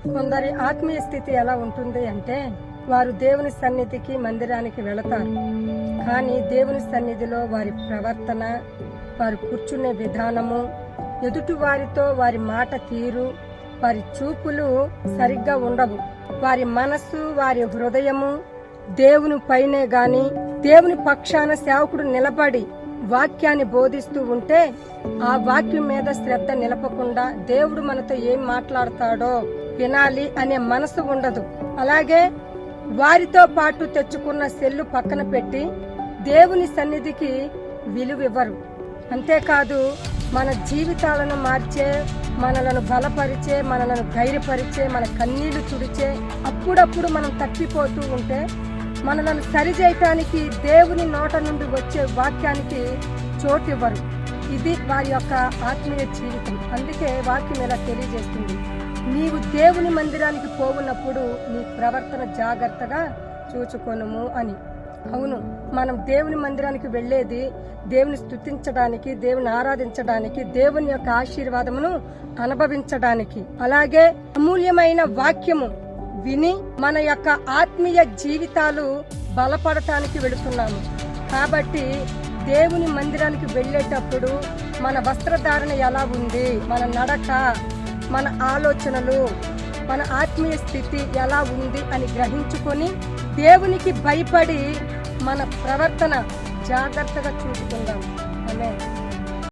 కొందరి ఆత్మీయ స్థితి ఎలా ఉంటుంది అంటే వారు దేవుని సన్నిధికి మందిరానికి వెళతారు, కానీ దేవుని సన్నిధిలో వారి ప్రవర్తన, వారు కూర్చునే విధానము, ఎదుటి వారితో వారి మాట తీరు, వారి చూపులు సరిగ్గా ఉండవు. వారి మనస్సు, వారి హృదయము దేవుని పైనే గాని దేవుని పక్షాన సేవకుడు నిలబడి వాక్యాన్ని బోధిస్తూ ఉంటే ఆ వాక్యం మీద శ్రద్ధ నిలపకుండా దేవుడు మనతో ఏం మాట్లాడతాడో వినాలి అనే మనసు ఉండదు. అలాగే వారితో పాటు తెచ్చుకున్న సెల్లు పక్కన పెట్టి దేవుని సన్నిధికి విలువివ్వరు. అంతేకాదు మన జీవితాలను మార్చే, మనలను బలపరిచే, మనలను ధైర్యపరిచే, మన కన్నీళ్లు తుడిచే, అప్పుడప్పుడు మనం తప్పిపోతూ ఉంటే మనలను సరిచేయటానికి దేవుని నోట నుండి వచ్చే వాక్యానికి చోటివ్వరు. ఇది వారి యొక్క ఆత్మీయ జీవితం. అందుకే వాక్యం ఇలా తెలియజేస్తుంది, నీవు దేవుని మందిరానికి పోవునప్పుడు నీ ప్రవర్తన జాగ్రత్తగా చూచుకొనుము అని. అవును, మనం దేవుని మందిరానికి వెళ్ళేది దేవుని స్తుతించడానికి, దేవుని ఆరాధించడానికి, దేవుని యొక్క ఆశీర్వాదమును అనుభవించడానికి. అలాగే అమూల్యమైన వాక్యము విని మన యొక్క ఆత్మీయ జీవితాలు బలపడటానికి వెళుతున్నాము. కాబట్టి దేవుని మందిరానికి వెళ్ళేటప్పుడు మన వస్త్రధారణ ఎలా ఉంది, మన నడక, మన ఆలోచనలు, మన ఆత్మీయ స్థితి ఎలా ఉంది అని గ్రహించుకొని దేవునికి భయపడి మన ప్రవర్తన జాగ్రత్తగా చూసుకుందాం. ఆమేన్.